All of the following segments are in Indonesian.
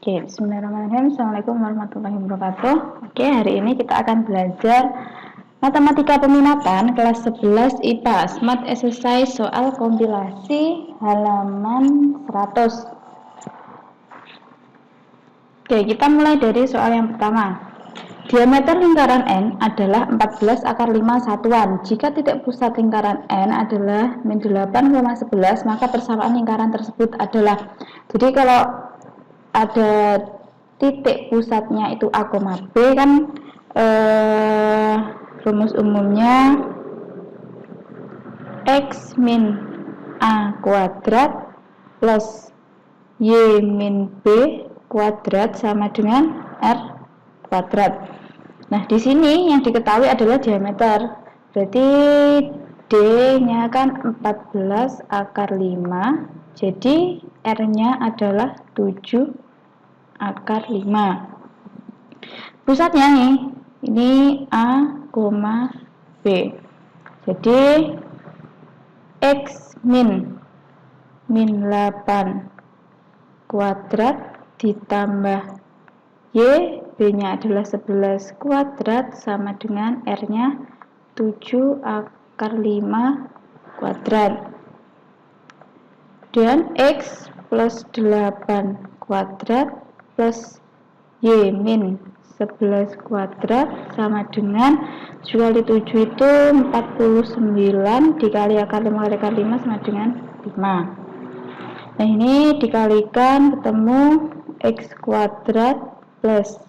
Oke, bismillahirrahmanirrahim. Assalamualaikum warahmatullahi wabarakatuh. Oke, hari ini kita akan belajar Matematika Peminatan kelas 11 IPA Smart Exercise soal kompilasi halaman 100. Oke, kita mulai dari soal yang pertama. Diameter lingkaran N adalah 14 akar 5 satuan. Jika titik pusat lingkaran N adalah min 8,11, maka persamaan lingkaran tersebut adalah. Jadi kalau ada titik pusatnya itu A, B kan rumus umumnya X min A kuadrat plus Y min B kuadrat sama dengan R kuadrat. Nah, di sini yang diketahui adalah diameter. Berarti D-nya kan 14 akar 5. Jadi R-nya adalah 7 akar 5. Pusatnya nih, ini A, B. Jadi X min 8 kuadrat ditambah Y, B-nya adalah 11 kuadrat sama dengan R-nya 7 akar 5 kuadrat. Dan X plus 8 kuadrat plus Y min 11 kuadrat sama dengan 7 kali 7 itu 49 dikali akar 5 kali akar 5 sama dengan 5. Nah, ini dikalikan ketemu X kuadrat plus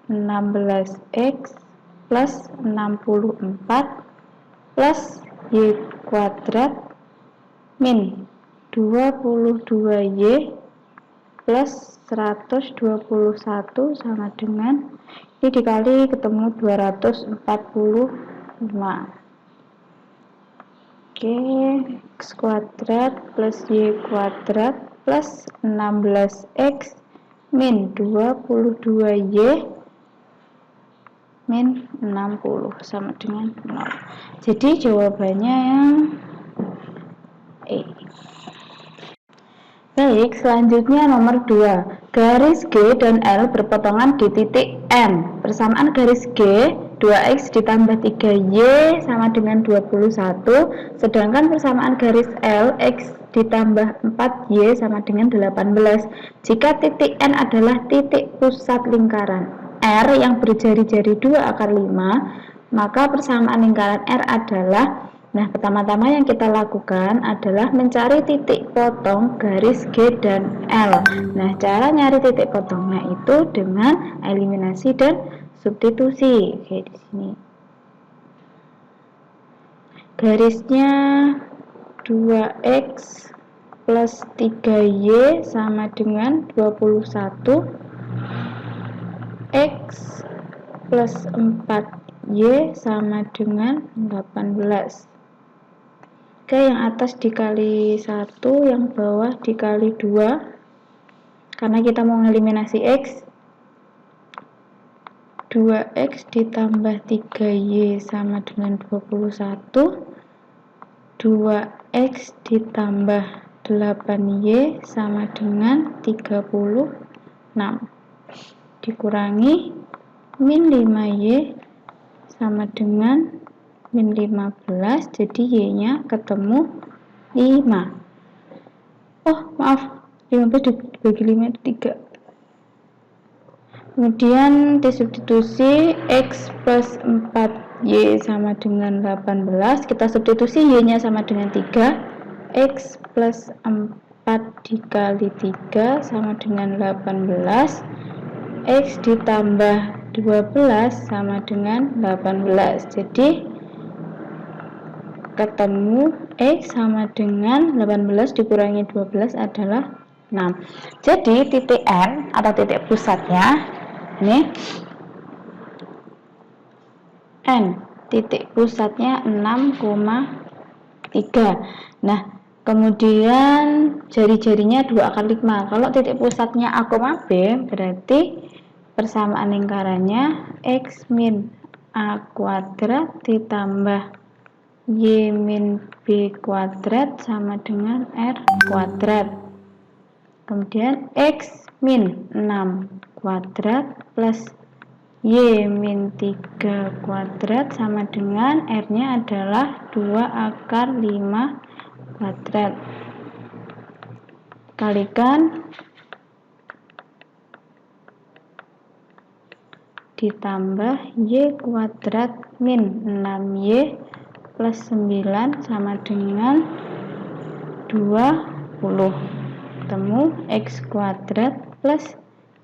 16X plus 64 plus Y kuadrat min 22Y plus 121 sama dengan ini dikali ketemu 245. Oke, X kuadrat plus Y kuadrat plus 16X min 22Y min 60 sama dengan 0. Jadi jawabannya yang E. Baik, selanjutnya nomor 2. Garis G dan L berpotongan di titik N. Persamaan garis G 2X ditambah 3Y sama dengan 21. Sedangkan persamaan garis L X ditambah 4Y sama dengan 18. Jika titik N adalah titik pusat lingkaran R yang berjari-jari 2 akar 5, maka persamaan lingkaran R adalah. Nah, pertama-tama yang kita lakukan adalah mencari titik potong garis G dan L. Nah, cara nyari titik potongnya itu dengan eliminasi dan substitusi. Oke, di sini. Garisnya 2X plus 3Y sama dengan 21. X plus 4Y sama dengan 18. Oke, yang atas dikali 1, yang bawah dikali 2. Karena kita mau eliminasi X. 2X ditambah 3Y sama dengan 21. 2X ditambah 8Y sama dengan 36. Dikurangi min 5Y sama dengan min 15, jadi Y-nya ketemu 5. Oh, maaf, 15 dibagi 5 itu 3. Kemudian disubstitusi X plus 4Y sama dengan 18. Kita substitusi Y-nya sama dengan 3. X plus 4 dikali 3 sama dengan 18. X ditambah 12 sama dengan 18. Jadi ketemu X sama dengan 18 dikurangi 12 adalah 6. Jadi titik N atau titik pusatnya ini N, titik pusatnya 6,3. Nah, kemudian jari-jarinya 2 akar 5. Kalau titik pusatnya A, B, berarti persamaan lingkarannya X min A kuadrat ditambah Y min B kuadrat sama dengan R kuadrat. Kemudian X min 6 kuadrat plus Y min 3 kuadrat sama dengan R-nya adalah 2 akar 5 kuadrat. Kalikan ditambah Y kuadrat min 6Y plus 9 sama dengan 20. Ketemu X kuadrat plus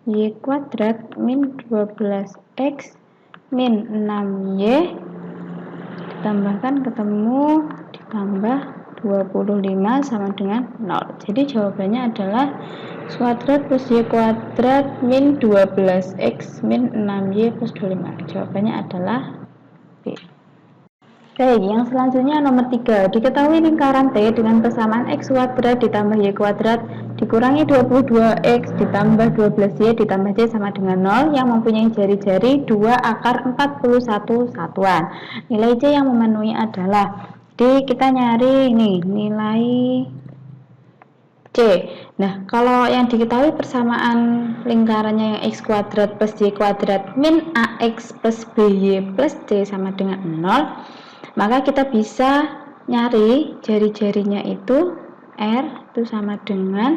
Y kuadrat min 12X min 6Y ditambahkan ketemu ditambah 25 sama dengan 0. Jadi jawabannya adalah X kuadrat plus Y kuadrat min 12X min 6Y plus 25. Jawabannya adalah B. Baik, yang selanjutnya nomor 3. Diketahui lingkaran T dengan persamaan X kuadrat ditambah Y kuadrat dikurangi 22X ditambah 12Y ditambah Y sama dengan 0 yang mempunyai jari-jari 2 akar 41 satuan. Nilai C yang memenuhi adalah, jadi kita nyari nih nilai C. Nah, kalau yang diketahui persamaan lingkarannya yang X kuadrat plus Y kuadrat min AX plus BY plus C sama dengan 0, maka kita bisa nyari jari-jarinya itu R itu sama dengan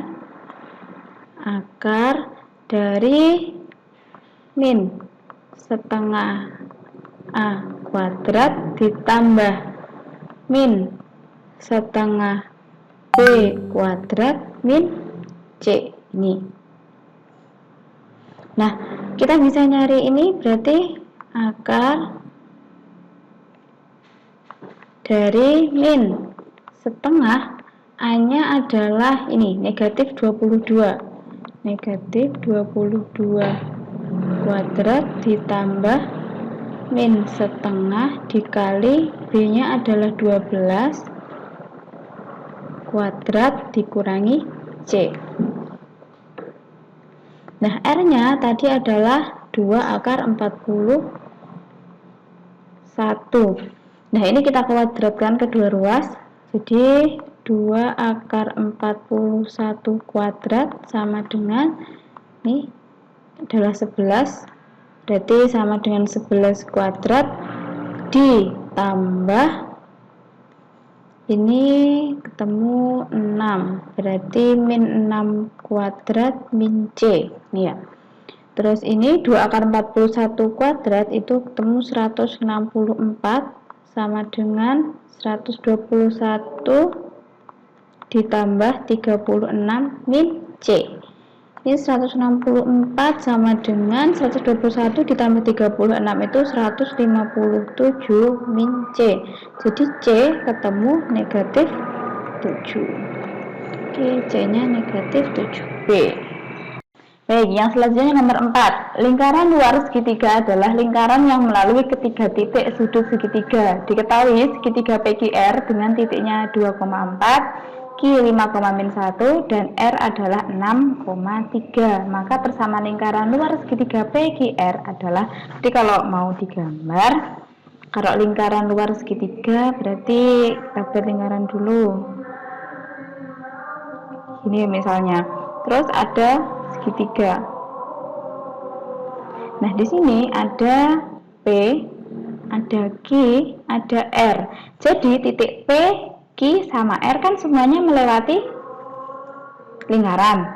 akar dari min setengah A kuadrat ditambah min setengah B kuadrat min C ini. Nah, kita bisa nyari ini berarti akar dari min setengah A-nya adalah ini negatif 22 kuadrat ditambah min setengah dikali B-nya adalah 12 kuadrat dikurangi C. Nah, R-nya tadi adalah 2 akar 41. Nah, ini kita kuadratkan kedua ruas. Jadi 2 akar 41 kuadrat sama dengan ini adalah 11. Berarti sama dengan 11 kuadrat ditambah ini ketemu 6. Berarti min 6 kuadrat min C. Nih ya. Terus ini 2 akar 41 kuadrat itu ketemu 164 sama dengan 121 ditambah 36 min C. Ini 164 sama dengan 121 ditambah 36 itu 157 min C. Jadi C ketemu negatif 7. Oke, C-nya negatif 7B. Baik, yang selanjutnya nomor 4. Lingkaran luar segitiga adalah lingkaran yang melalui ketiga titik sudut segitiga. Diketahui segitiga PQR dengan titiknya 2,4, Q 5,-1 dan R adalah 6,3. Maka persamaan lingkaran luar segitiga PQR adalah, jadi kalau mau digambar, kalau lingkaran luar segitiga berarti kita buat lingkaran dulu. Ini misalnya. Terus ada segitiga. Nah, di sini ada P, ada Q, ada R. Jadi titik P, Q sama R kan semuanya melewati lingkaran.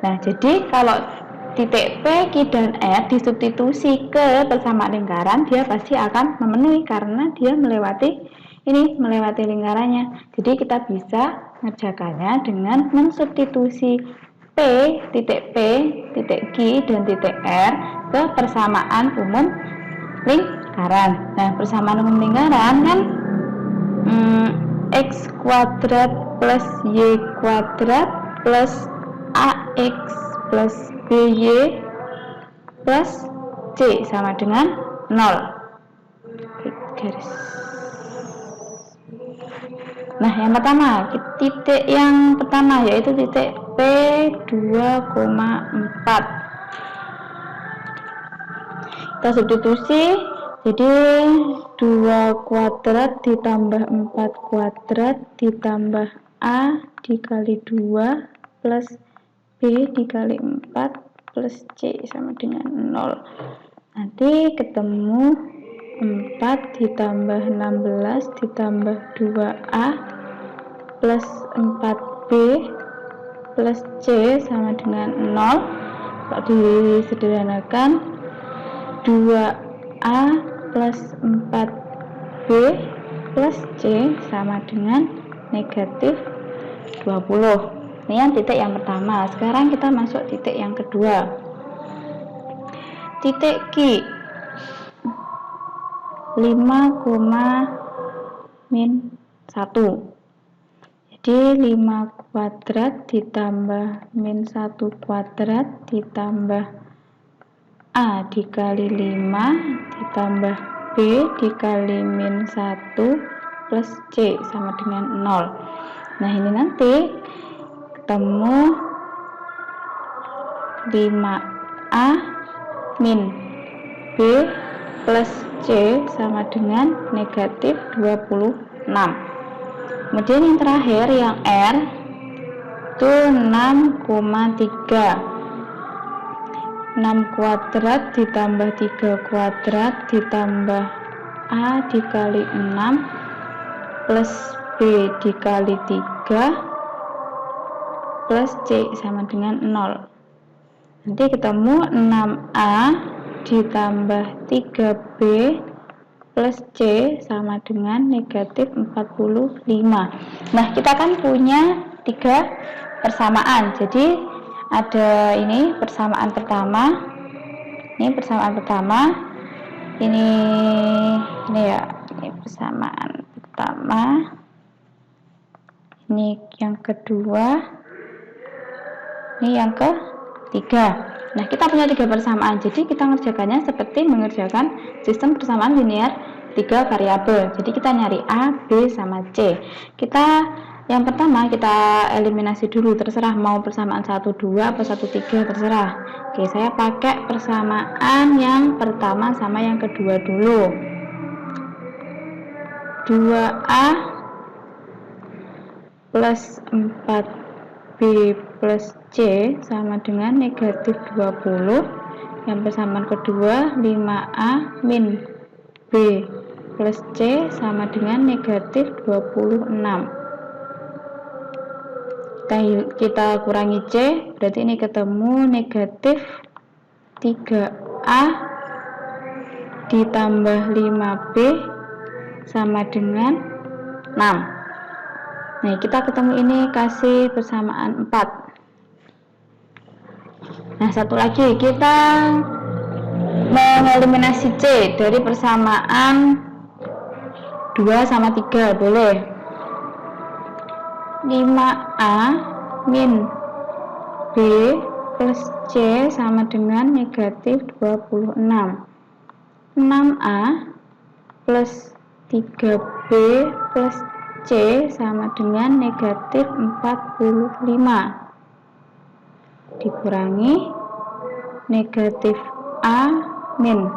Nah, jadi kalau titik P, Q dan R disubstitusi ke persamaan lingkaran, dia pasti akan memenuhi karena dia melewati lingkarannya. Jadi kita bisa mengerjakannya dengan mensubstitusi titik P, titik Q, dan titik R ke persamaan umum lingkaran. Nah, persamaan umum lingkaran kan X kuadrat plus Y kuadrat plus AX plus BY plus C sama dengan 0. Garis. Nah, yang pertama, titik yang pertama yaitu titik P 2,4. Kita substitusi, jadi 2 kuadrat ditambah 4 kuadrat ditambah A dikali 2 plus B dikali 4 plus C sama dengan 0. Nanti ketemu 4 ditambah 16 ditambah 2A plus 4B plus C sama dengan 0. Kalau disederhanakan 2A plus 4B plus C sama dengan negatif 20. Ini yang titik yang pertama. Sekarang kita masuk titik yang kedua. Titik Q 5, min 1. Jadi 5 kuadrat ditambah min 1 kuadrat ditambah A dikali 5 ditambah B dikali min 1 plus C sama dengan 0. Nah ini nanti ketemu 5A min B plus C sama dengan negatif 26. Kemudian yang terakhir yang R itu 6,3. 6 kuadrat ditambah 3 kuadrat ditambah A dikali 6 plus B dikali 3 plus C sama dengan 0. Nanti ketemu 6A ditambah 3B plus C sama dengan negatif 45. Nah, kita kan punya 3 persamaan. Jadi ada ini persamaan pertama. Ini persamaan pertama. Ini ya, ini persamaan pertama. Ini yang kedua. Ini yang ketiga. Nah, kita punya 3 persamaan. Jadi kita mengerjakannya seperti mengerjakan sistem persamaan linear 3 variabel. Jadi kita nyari A, B, sama C. Yang pertama kita eliminasi dulu, terserah mau persamaan 1, 2 atau 1, 3 terserah. Oke, saya pakai persamaan yang pertama sama yang kedua dulu. 2A plus 4B plus C sama dengan negatif 20. Yang persamaan kedua 5A min B plus C sama dengan negatif 26. Kita kurangi C, berarti ini ketemu negatif 3A ditambah 5B sama dengan 6. Nah, kita ketemu ini kasih persamaan 4. Nah, satu lagi kita mengeliminasi C dari persamaan 2 sama 3, boleh. 5A min B plus C sama dengan negatif 26. 6A plus 3B plus C sama dengan negatif 45. Dikurangi negatif A min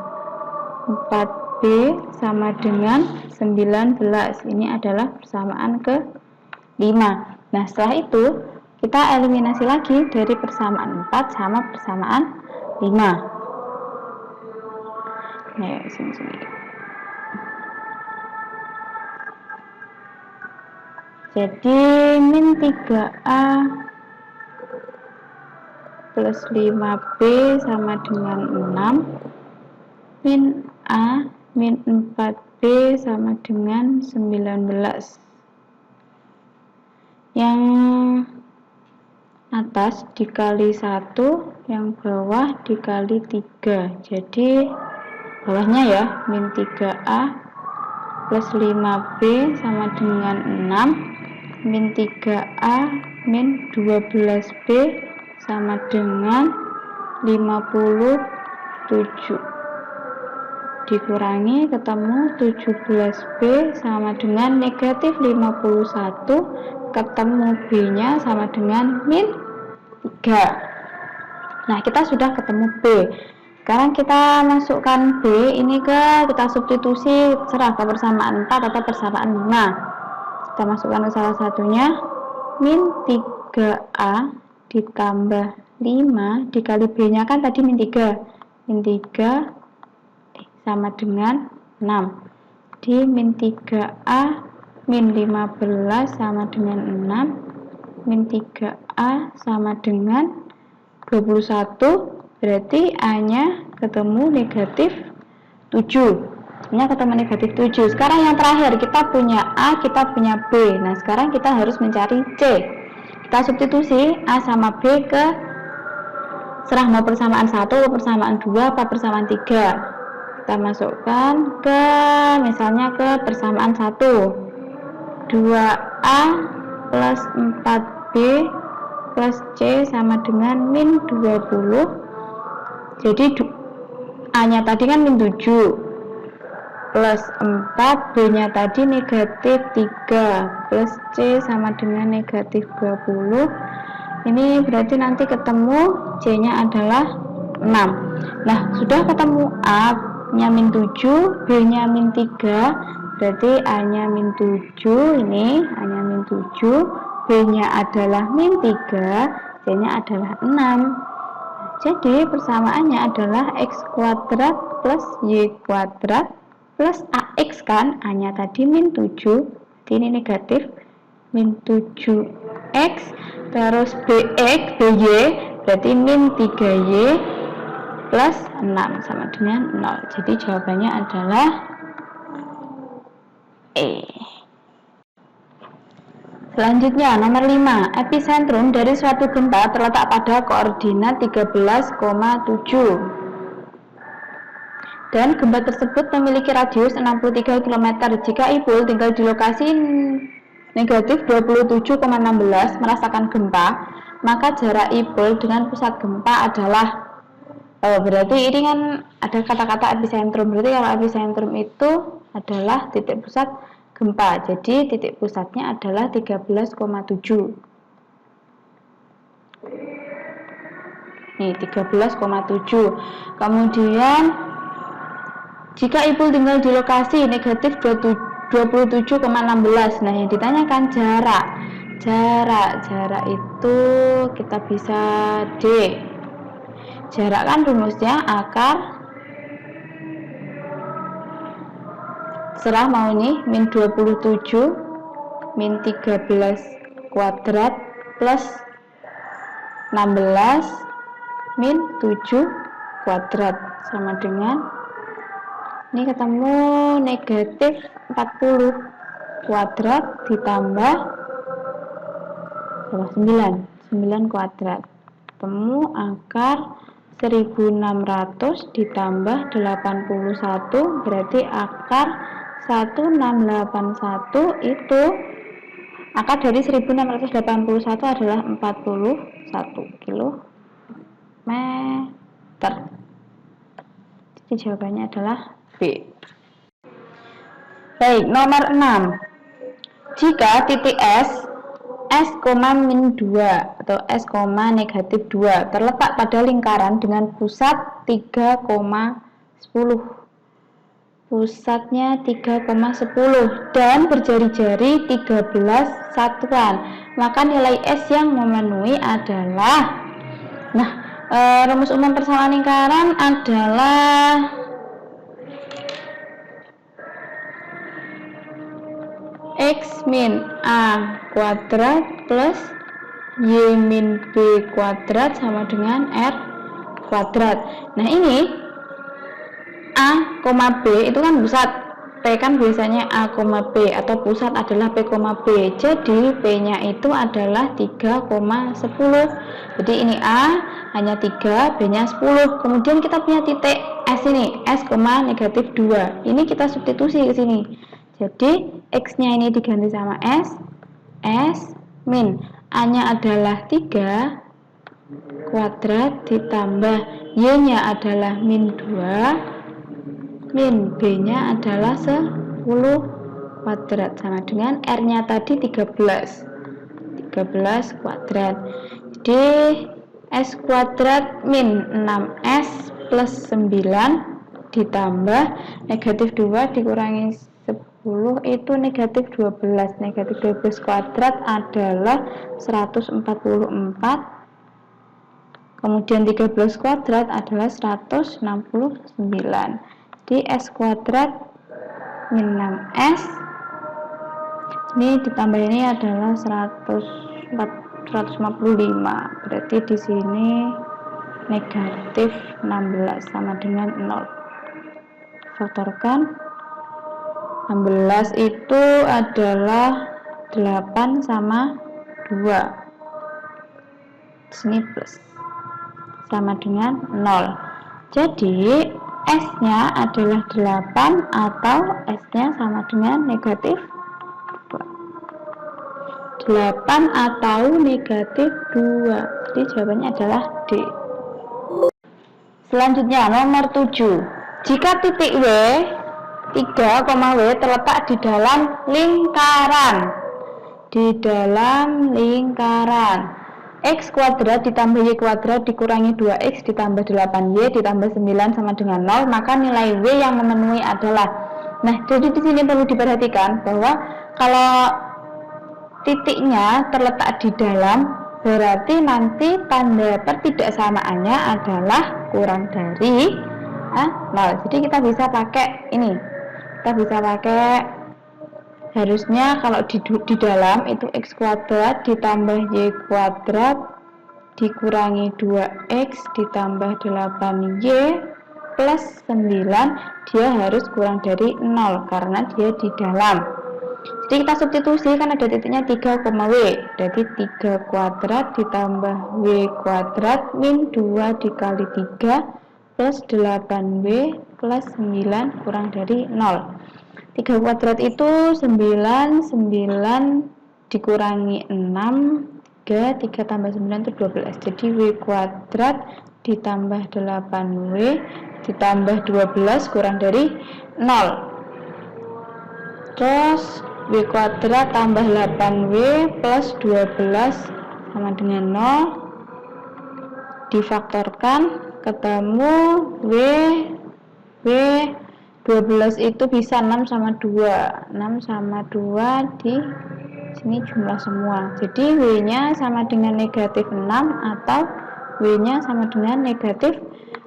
4B sama dengan 19. Ini adalah persamaan ke-5. Nah, setelah itu kita eliminasi lagi dari persamaan 4 sama persamaan 5. Nah, sini. Jadi min 3A plus 5B sama dengan 6. Min A min 4B sama dengan 19. Yang atas dikali 1, yang bawah dikali 3. Jadi bawahnya ya, min 3A plus 5B sama dengan 6. Min 3A min 12B sama dengan 57. Dikurangi ketemu 17B sama dengan negatif 51. Ketemu B nya sama dengan min 3. Nah, kita sudah ketemu B. Sekarang kita masukkan B ini kita substitusi, serah ke persamaan 4 atau persamaan 5. Kita masukkan ke salah satunya, min 3A ditambah 5 dikali B-nya kan tadi min 3. Min 3 sama dengan 6. Jadi min 3A min 15 sama dengan 6. Min 3A sama dengan 21. Berarti A-nya ketemu negatif 7. A-nya ketemu negatif 7. Sekarang yang terakhir, kita punya A, kita punya B. Nah, sekarang kita harus mencari C. Kita substitusi A sama B ke serah mau persamaan 1, persamaan 2, apa persamaan 3. Kita masukkan ke misalnya ke persamaan 1. 2A plus 4B plus C sama dengan min 20. Jadi A-nya tadi kan min 7 plus 4, B-nya tadi negatif 3 plus C sama dengan negatif 20. Ini berarti nanti ketemu C-nya adalah 6. Nah, sudah ketemu A-nya min 7, B-nya min 3, berarti A-nya min 7, ini A-nya min 7, B-nya adalah min 3, C-nya adalah 6. Jadi persamaannya adalah X kuadrat plus Y kuadrat plus AX kan, A-nya tadi min 7, jadi ini negatif, min 7X, terus BX, BY, berarti min 3Y plus 6 sama dengan 0. Jadi jawabannya adalah E. Selanjutnya, nomor 5. Epicentrum dari suatu gempa terletak pada koordinat 13,7. Dan gempa tersebut memiliki radius 63 km. Jika Ipul tinggal di lokasi negatif 27,16 merasakan gempa, maka jarak Ipul dengan pusat gempa adalah berarti ini kan ada kata-kata epicentrum. Berarti kalau epicentrum itu adalah titik pusat gempa. Jadi titik pusatnya adalah 13,7. Nih 13,7. Kemudian jika Ipul tinggal di lokasi negatif 27,16. Nah, yang ditanyakan jarak. Jarak itu kita bisa D. Jarak kan rumusnya akar serah mau ini min 27 min 13 kuadrat plus 16 min 7 kuadrat sama dengan ini ketemu negatif 40 kuadrat ditambah 9 kuadrat, ketemu akar 1600 ditambah 81, berarti akar 1681 itu akar dari 1681 adalah 41 kilometer. Jadi jawabannya adalah B. Baik, nomor 6. Jika titik S, min 2 atau S, negatif 2 terletak pada lingkaran dengan pusat 3,10. Pusatnya 3,10 dan berjari-jari 13 satuan. Maka nilai S yang memenuhi adalah, nah, rumus umum persamaan lingkaran adalah X min A kuadrat plus Y min B kuadrat sama dengan R kuadrat. Nah, ini A, B itu kan pusat, P kan biasanya A, B atau pusat adalah P, B. Jadi P-nya itu adalah 3,10. Jadi ini A hanya 3, B-nya 10. Kemudian kita punya titik S ini, S, negatif 2. Ini kita substitusi ke sini. Jadi X-nya ini diganti sama S min A-nya adalah 3 kuadrat ditambah Y-nya adalah min 2 min B-nya adalah 10 kuadrat sama dengan R-nya tadi 13 kuadrat. Jadi S kuadrat min 6S plus 9 ditambah negatif 2 dikurangi 10 itu negatif 12. Negatif 12 kuadrat adalah 144 Kemudian 13 kuadrat adalah 169. Jadi S kuadrat min 6S ini ditambah ini adalah 155. Berarti di sini negatif 16 sama dengan 0. Faktorkan 16 itu adalah 8 sama 2. Di sini plus sama dengan 0. Jadi S-nya adalah 8 atau S-nya sama dengan negatif 2. 8 atau negatif 2. Jadi jawabannya adalah D. Selanjutnya nomor 7. Jika titik W 3,W terletak di dalam lingkaran X kuadrat ditambah Y kuadrat dikurangi 2X ditambah 8Y ditambah 9 sama dengan 0, maka nilai W yang memenuhi adalah. Nah, jadi di sini perlu diperhatikan bahwa kalau titiknya terletak di dalam, berarti nanti tanda pertidaksamaannya adalah kurang dari 0. Jadi kita bisa pakai ini. Kita bisa pakai, harusnya kalau di dalam itu X kuadrat ditambah Y kuadrat dikurangi 2X ditambah 8Y plus 9, dia harus kurang dari 0 karena dia di dalam. Jadi kita substitusi, kan ada titiknya 3,W, berarti 3 kuadrat ditambah W kuadrat min 2 dikali 3 plus 8W plus 9 kurang dari 0. 3 kuadrat itu 9, 9 dikurangi 6, 3 tambah 9 itu 12. Jadi W kuadrat ditambah 8W ditambah 12 kurang dari 0. Terus W kuadrat tambah 8W plus 12 sama dengan 0. Difaktorkan, ketemu W 12 itu bisa 6 sama 2. 6 sama 2 di sini jumlah semua. Jadi W-nya sama dengan negatif 6 atau W-nya sama dengan negatif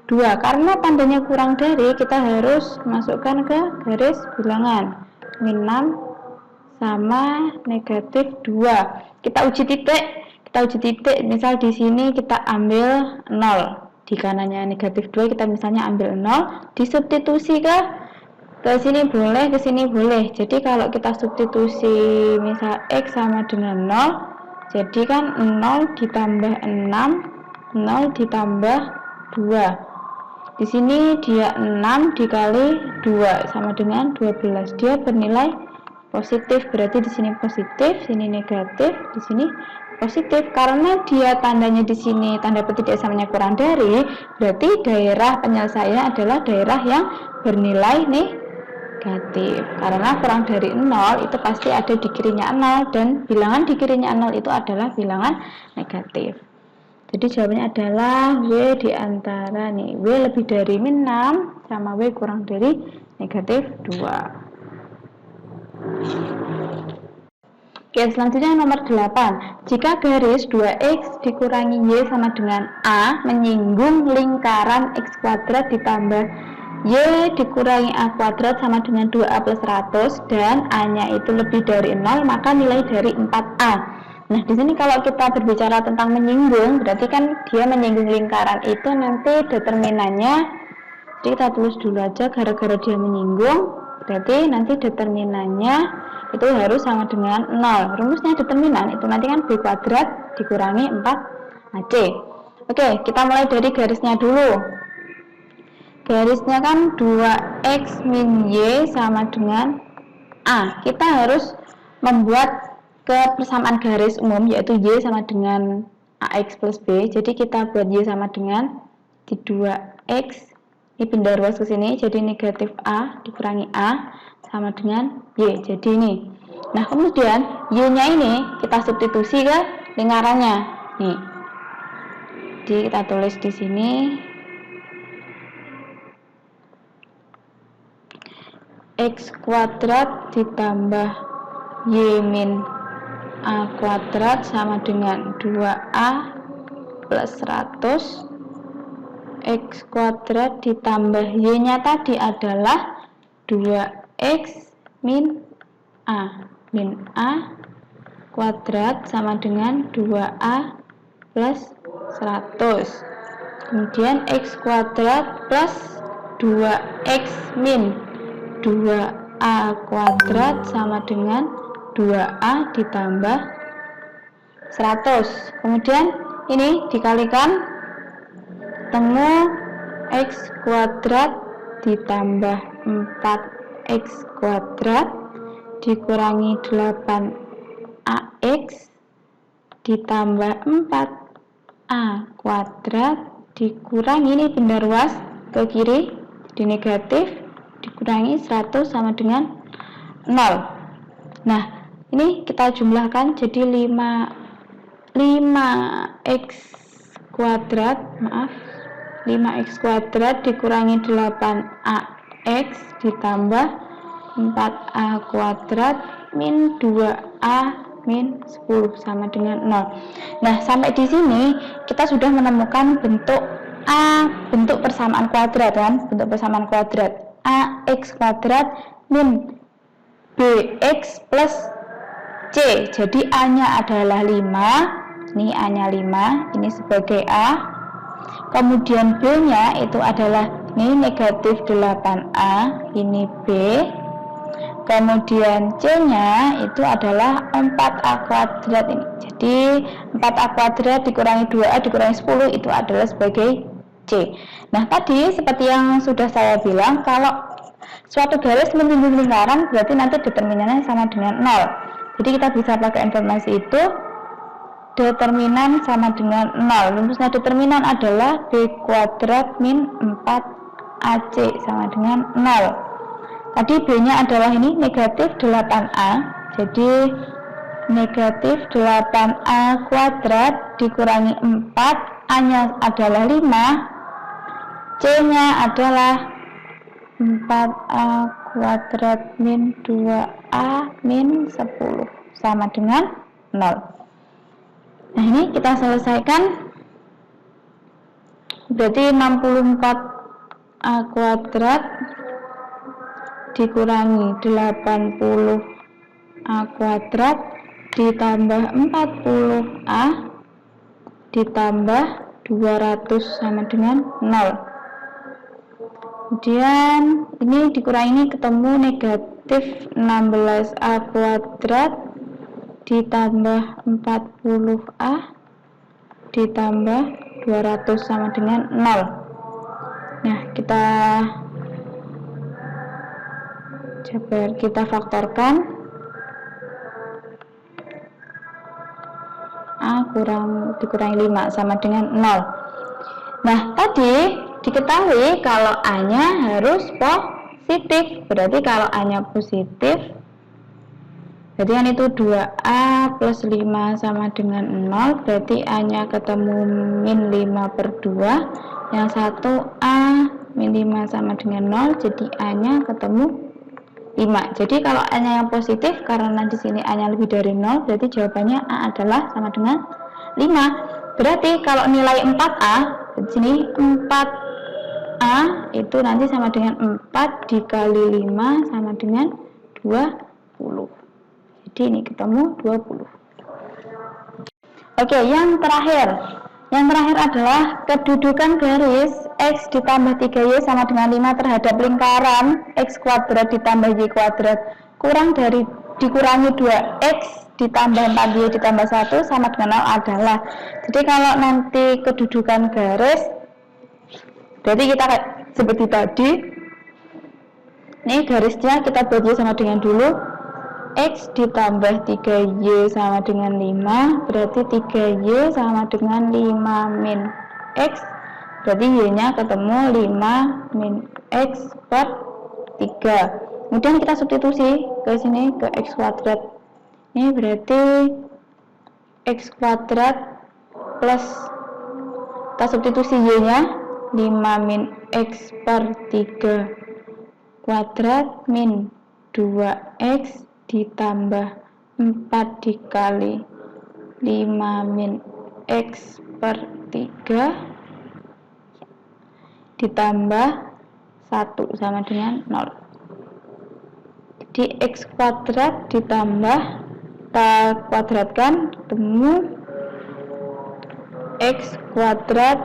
2. Karena tandanya kurang dari, kita harus masukkan ke garis bilangan. Min 6 sama negatif 2. Kita uji titik. Misal di sini kita ambil 0. Di kanannya negatif 2 kita misalnya ambil 0. Disubstitusi ke sini boleh, ke sini boleh. Jadi kalau kita substitusi misal X sama dengan 0, jadi kan 0 ditambah 6, 0 ditambah 2. Di sini dia 6 dikali 2 sama dengan 12. Dia bernilai positif, berarti di sini positif, sini negatif, di sini positif. Karena dia tandanya di sini tanda pertidaksamanya kurang dari, berarti daerah penyelesaian adalah daerah yang bernilai negatif. Karena kurang dari 0 itu pasti ada di kirinya 0, dan bilangan di kirinya 0 itu adalah bilangan negatif. Jadi jawabannya adalah W di antara nih, W lebih dari min 6 sama W kurang dari negatif 2. Oke, selanjutnya nomor 8. Jika garis 2X dikurangi Y sama dengan A menyinggung lingkaran X kuadrat ditambah Y dikurangi A kuadrat sama dengan 2A plus 100 dan A-nya itu lebih dari 0, maka nilai dari 4A. Nah, di sini kalau kita berbicara tentang menyinggung, berarti kan dia menyinggung lingkaran itu nanti determinannya, jadi kita tulis dulu aja gara-gara dia menyinggung, berarti nanti determinannya itu harus sama dengan 0. Rumusnya determinan itu nanti kan B kuadrat dikurangi 4AC. Oke, kita mulai dari garisnya dulu. Garisnya kan 2X min Y sama dengan A. Kita harus membuat kebersamaan garis umum, yaitu Y sama dengan AX plus B. Jadi kita buat Y sama dengan di 2X, ini pindah ruas ke sini, jadi negatif A dikurangi A sama dengan Y. Jadi ini. Nah, kemudian Y-nya ini kita substitusi ke lingkarannya. Nih. Jadi kita tulis di sini X kuadrat ditambah Y min A kuadrat sama dengan 2A plus 100 X kuadrat ditambah Y-nya tadi adalah 2X min A. Min A kuadrat sama dengan 2A plus 100. Kemudian X kuadrat plus 2X min 2A kuadrat sama dengan 2A ditambah 100. Kemudian ini dikalikan, temu X kuadrat ditambah 4X kuadrat dikurangi 8AX ditambah 4A kuadrat dikurangi, ini pindah ruas ke kiri di negatif, dikurangi 100 sama dengan 0. Nah, ini kita jumlahkan jadi 5x kuadrat, 5x kuadrat dikurangi 8ax ditambah 4a kuadrat min 2a min 10 sama dengan 0. Nah, sampai di sini kita sudah menemukan bentuk bentuk persamaan kuadrat kan, bentuk persamaan kuadrat ax kuadrat min bx plus c. Jadi a-nya adalah 5, ini a-nya 5, ini sebagai a. Kemudian b-nya itu adalah ini negatif 8a, ini b. Kemudian c-nya itu adalah 4a kuadrat ini. Jadi 4a kuadrat dikurangi 2a dikurangi 10 itu adalah sebagai c. Nah, tadi seperti yang sudah saya bilang, kalau suatu garis menunjuk lingkaran berarti nanti determinannya sama dengan 0. Jadi kita bisa pakai informasi itu, determinan sama dengan 0. Rumusnya determinan adalah b kuadrat min 4ac sama dengan 0. Tadi b-nya adalah ini negatif 8a, jadi negatif 8a kuadrat dikurangi 4, a-nya adalah 5, c-nya adalah 4a kuadrat min 2a min 10 sama dengan 0. Nah, ini kita selesaikan, berarti 64a kuadrat dikurangi 80a kuadrat ditambah 40a ditambah 200 sama dengan 0. Kemudian ini dikurangi, ketemu negatif 16a kuadrat ditambah 40a ditambah 200 sama dengan 0. Nah, kita faktorkan, a dikurangi 5 sama dengan 0. Nah, tadi diketahui kalau a-nya harus positif. Berarti kalau a-nya positif, berarti kan itu 2a plus 5 sama dengan 0. Berarti a-nya ketemu min 5/2. Yang satu a min 5 sama dengan 0. Jadi a-nya ketemu 5. Jadi kalau a-nya yang positif, karena di sini a-nya lebih dari 0, berarti jawabannya a adalah sama dengan 5. Berarti kalau nilai 4a, di sini 4a itu nanti sama dengan 4 dikali 5 sama dengan 20. Jadi ini ketemu 20. Oke, yang terakhir. Yang terakhir adalah kedudukan garis X ditambah 3Y sama dengan 5 terhadap lingkaran X kuadrat ditambah Y kuadrat dikurangi 2X ditambah 4Y ditambah 1 sama dengan 0 adalah. Jadi kalau nanti kedudukan garis, berarti kita seperti tadi, ini garisnya kita buat Y sama dengan dulu, X ditambah 3Y sama dengan 5, berarti 3Y sama dengan 5 min X, berarti Y-nya ketemu 5 min X per 3. Kemudian kita substitusi ke sini ke X kuadrat. Ini berarti X kuadrat plus, kita substitusi Y-nya 5 min X per 3 kuadrat min 2X ditambah 4 dikali 5 min X per 3 ditambah 1 sama dengan 0. Jadi X kuadrat ditambah, kita kuadratkan, ketemu X kuadrat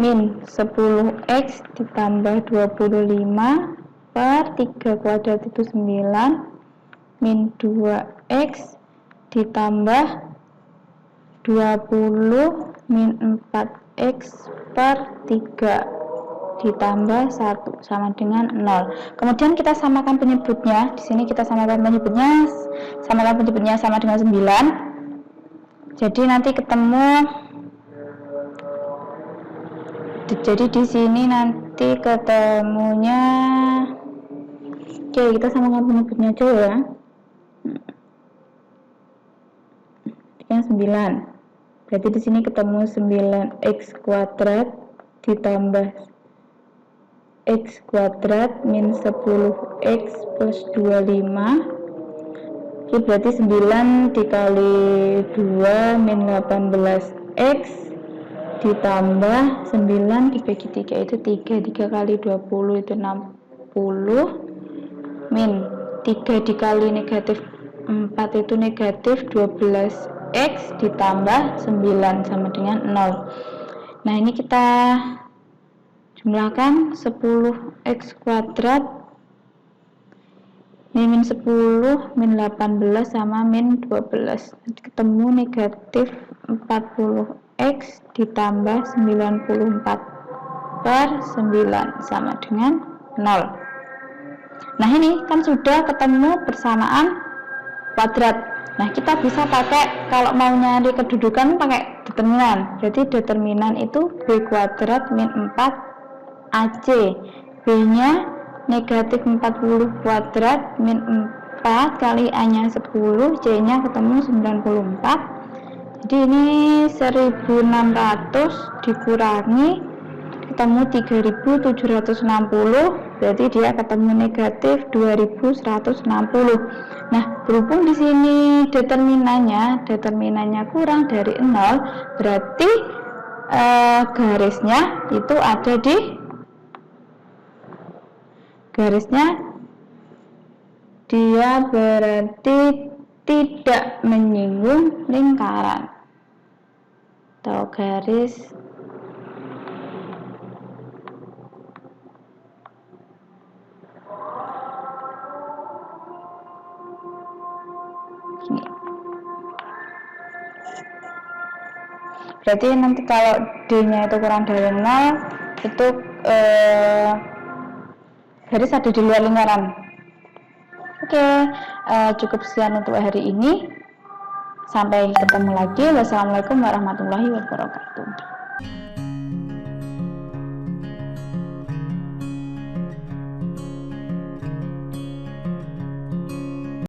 min 10X ditambah 25 per 3 kuadrat itu 9 min 2X ditambah 20 min 4X per 3 ditambah 1 sama dengan 0. Kemudian kita samakan penyebutnya. Di sini kita samakan penyebutnya sama dengan 9. Jadi nanti ketemu, jadi di sini nanti ketemunya, oke, kita samakan penyebutnya aja ya. Yang 9. Berarti di sini ketemu 9X kuadrat ditambah X kuadrat min 10X plus 25. Oke, berarti 9 dikali 2 min 18X ditambah 9 dibagi 3 itu 3. 3 kali 20 itu 60 min 3 dikali negatif 4 itu negatif 12X ditambah 9 sama dengan 0. Nah, ini kita jumlahkan 10X kuadrat ini min 10 min 18 sama min 12. Nanti ketemu negatif 40X ditambah 94 per 9 sama dengan 0. Nah, ini kan sudah ketemu persamaan kuadrat. Nah, kita bisa pakai, kalau mau nyari kedudukan pakai determinan. Jadi determinan itu B kuadrat min 4 AC, B-nya negatif 40 kuadrat min 4 kali A-nya 10, C-nya ketemu 94. Jadi ini 1600 dikurangi ketemu 3760, berarti dia ketemu negatif 2160. Nah, berhubung di sini determinannya kurang dari 0, berarti garisnya itu ada di dia berarti tidak menyinggung lingkaran atau garis gini. Berarti nanti kalau D-nya itu kurang dari 0, itu garis ada di luar lingkaran. Oke, cukup sekian untuk hari ini. Sampai ketemu lagi. Wassalamualaikum warahmatullahi wabarakatuh.